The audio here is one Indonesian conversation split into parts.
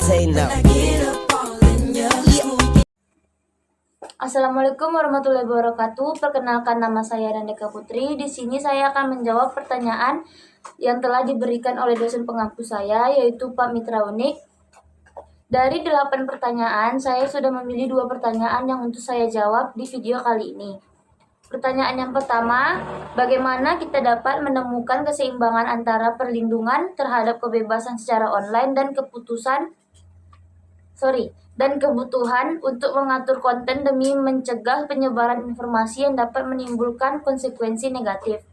say no. Assalamualaikum warahmatullahi wabarakatuh. Perkenalkan, nama saya Randeka Putri. Di sini saya akan menjawab pertanyaan yang telah diberikan oleh dosen pengampu saya, yaitu Pak Mitra Unik. Dari 8 pertanyaan, saya sudah memilih 2 pertanyaan yang untuk saya jawab di video kali ini. Pertanyaan yang pertama, bagaimana kita dapat menemukan keseimbangan antara perlindungan terhadap kebebasan secara online dan kebutuhan untuk mengatur konten demi mencegah penyebaran informasi yang dapat menimbulkan konsekuensi negatif.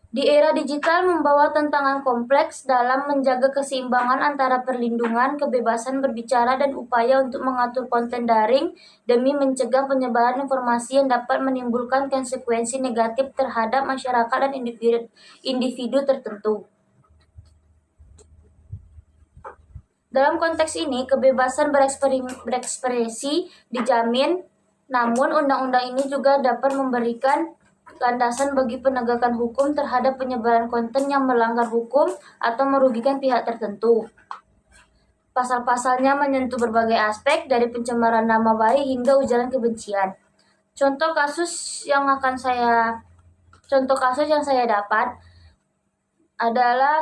Di era digital membawa tantangan kompleks dalam menjaga keseimbangan antara perlindungan, kebebasan berbicara, dan upaya untuk mengatur konten daring demi mencegah penyebaran informasi yang dapat menimbulkan konsekuensi negatif terhadap masyarakat dan individu tertentu. Dalam konteks ini, kebebasan berekspresi dijamin, namun undang-undang ini juga dapat memberikan landasan bagi penegakan hukum terhadap penyebaran konten yang melanggar hukum atau merugikan pihak tertentu. Pasal-pasalnya menyentuh berbagai aspek, dari pencemaran nama baik hingga ujaran kebencian. Contoh kasus yang saya dapat adalah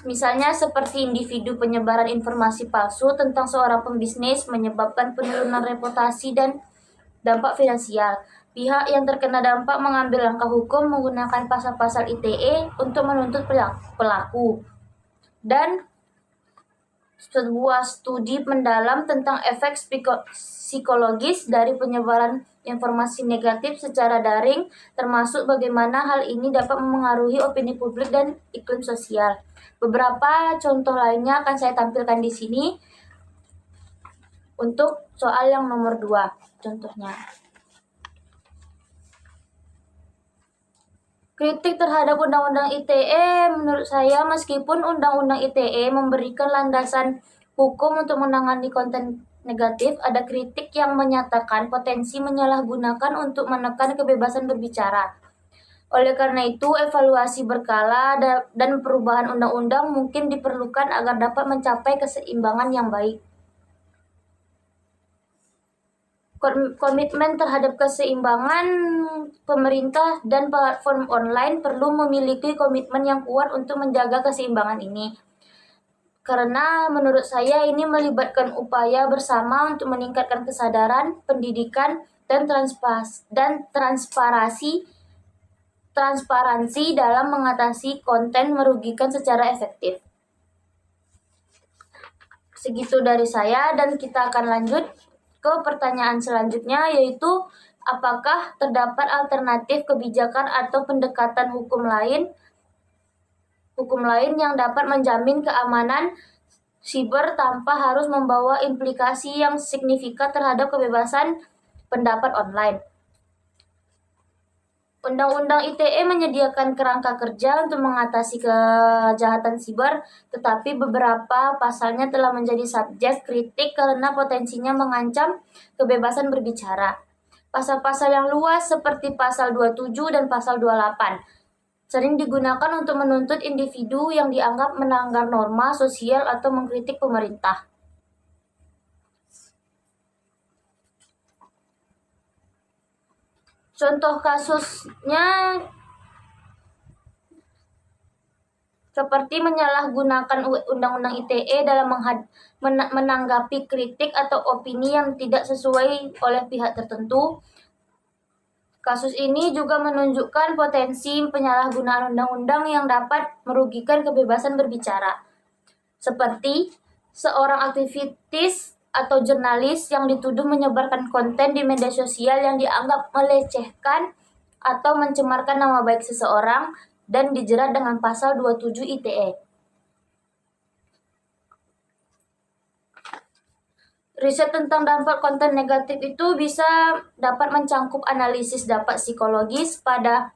misalnya seperti individu penyebaran informasi palsu tentang seorang pembisnis menyebabkan penurunan reputasi dan dampak finansial. Pihak yang terkena dampak mengambil langkah hukum menggunakan pasal-pasal ITE untuk menuntut pelaku. Dan sebuah studi mendalam tentang efek psikologis dari penyebaran informasi negatif secara daring, termasuk bagaimana hal ini dapat memengaruhi opini publik dan iklim sosial. Beberapa contoh lainnya akan saya tampilkan di sini. Untuk soal yang nomor 2, contohnya. Kritik terhadap Undang-Undang ITE, menurut saya meskipun Undang-Undang ITE memberikan landasan hukum untuk menangani konten negatif, ada kritik yang menyatakan potensi menyalahgunakan untuk menekan kebebasan berbicara. Oleh karena itu, evaluasi berkala dan perubahan undang-undang mungkin diperlukan agar dapat mencapai keseimbangan yang baik. Komitmen terhadap keseimbangan, pemerintah dan platform online perlu memiliki komitmen yang kuat untuk menjaga keseimbangan ini. Karena menurut saya ini melibatkan upaya bersama untuk meningkatkan kesadaran, pendidikan, dan transparansi dalam mengatasi konten merugikan secara efektif. Segitu dari saya, dan kita akan lanjut ke pertanyaan selanjutnya, yaitu apakah terdapat alternatif kebijakan atau pendekatan hukum lain yang dapat menjamin keamanan siber tanpa harus membawa implikasi yang signifikan terhadap kebebasan pendapat online. Undang-Undang ITE menyediakan kerangka kerja untuk mengatasi kejahatan siber, tetapi beberapa pasalnya telah menjadi subjek kritik karena potensinya mengancam kebebasan berbicara. Pasal-pasal yang luas seperti pasal 27 dan pasal 28 sering digunakan untuk menuntut individu yang dianggap melanggar norma sosial atau mengkritik pemerintah. Contoh kasusnya seperti menyalahgunakan Undang-Undang ITE dalam menanggapi kritik atau opini yang tidak sesuai oleh pihak tertentu. Kasus ini juga menunjukkan potensi penyalahgunaan undang-undang yang dapat merugikan kebebasan berbicara. Seperti seorang aktivis atau jurnalis yang dituduh menyebarkan konten di media sosial yang dianggap melecehkan atau mencemarkan nama baik seseorang dan dijerat dengan pasal 27 ITE. Riset tentang dampak konten negatif itu bisa dapat mencangkup analisis dampak psikologis pada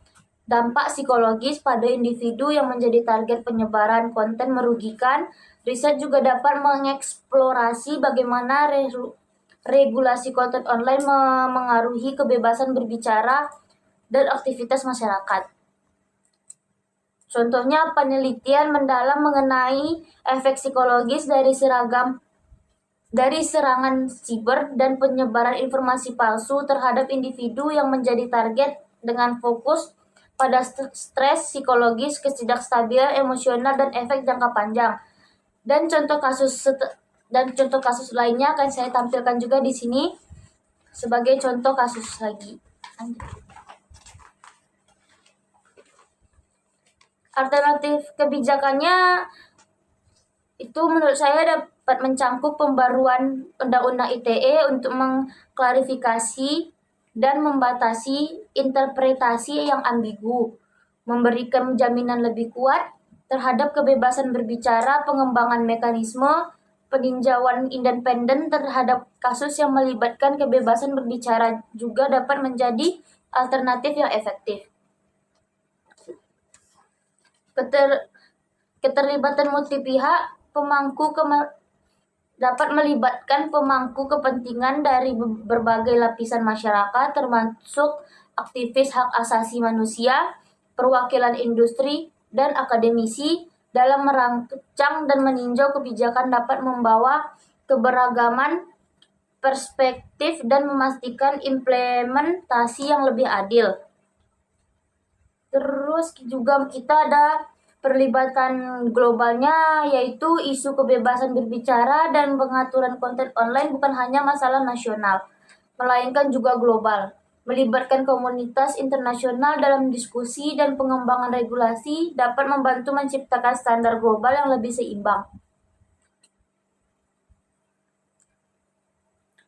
individu yang menjadi target penyebaran konten merugikan. Riset juga dapat mengeksplorasi bagaimana regulasi konten online memengaruhi kebebasan berbicara dan aktivitas masyarakat. Contohnya penelitian mendalam mengenai efek psikologis dari serangan siber dan penyebaran informasi palsu terhadap individu yang menjadi target dengan fokus pada stres psikologis, ketidakstabilan emosional, dan efek jangka panjang. Dan contoh kasus lainnya akan saya tampilkan juga di sini sebagai contoh kasus lagi. Alternatif kebijakannya itu menurut saya dapat mencangkup pembaruan Undang-Undang ITE untuk mengklarifikasi dan membatasi interpretasi yang ambigu, memberikan jaminan lebih kuat terhadap kebebasan berbicara, pengembangan mekanisme peninjauan independen terhadap kasus yang melibatkan kebebasan berbicara juga dapat menjadi alternatif yang efektif. Keterlibatan multi pihak dapat melibatkan pemangku kepentingan dari berbagai lapisan masyarakat, termasuk aktivis hak asasi manusia, perwakilan industri, dan akademisi dalam merancang dan meninjau kebijakan dapat membawa keberagaman perspektif dan memastikan implementasi yang lebih adil. Terus juga kita ada perlibatan globalnya, yaitu isu kebebasan berbicara dan pengaturan konten online bukan hanya masalah nasional, melainkan juga global. Melibatkan komunitas internasional dalam diskusi dan pengembangan regulasi dapat membantu menciptakan standar global yang lebih seimbang.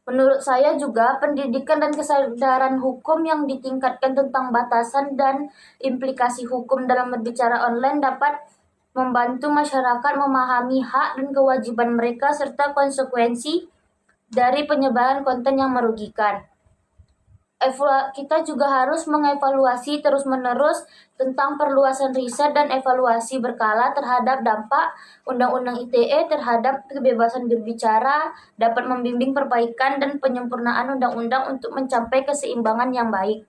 Menurut saya juga, pendidikan dan kesadaran hukum yang ditingkatkan tentang batasan dan implikasi hukum dalam berbicara online dapat membantu masyarakat memahami hak dan kewajiban mereka serta konsekuensi dari penyebaran konten yang merugikan. Kita juga harus mengevaluasi terus-menerus tentang perluasan riset dan evaluasi berkala terhadap dampak Undang-Undang ITE terhadap kebebasan berbicara, dapat membimbing perbaikan dan penyempurnaan undang-undang untuk mencapai keseimbangan yang baik.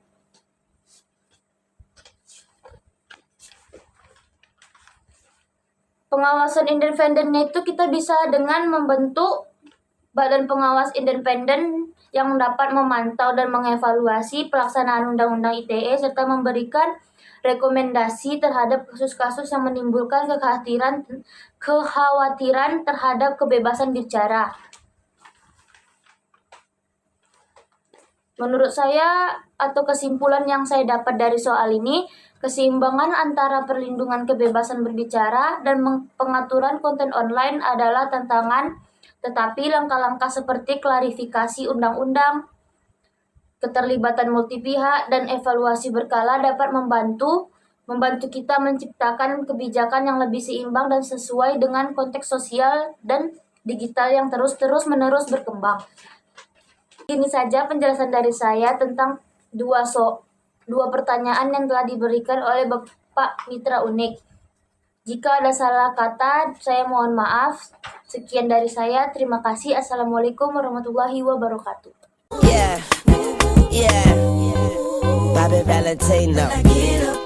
Pengawasan independennya itu kita bisa dengan membentuk badan pengawas independen yang dapat memantau dan mengevaluasi pelaksanaan Undang-Undang ITE serta memberikan rekomendasi terhadap kasus-kasus yang menimbulkan kekhawatiran terhadap kebebasan bicara. Menurut saya, atau kesimpulan yang saya dapat dari soal ini, keseimbangan antara perlindungan kebebasan berbicara dan pengaturan konten online adalah tantangan, tetapi langkah-langkah seperti klarifikasi undang-undang, keterlibatan multi pihak, dan evaluasi berkala dapat membantu kita menciptakan kebijakan yang lebih seimbang dan sesuai dengan konteks sosial dan digital yang terus-menerus berkembang. Ini saja penjelasan dari saya tentang dua pertanyaan yang telah diberikan oleh Bapak Mitra Unik. Jika ada salah kata, saya mohon maaf. Sekian dari saya. Terima kasih. Assalamualaikum warahmatullahi wabarakatuh. Yeah, Bobby Valentino.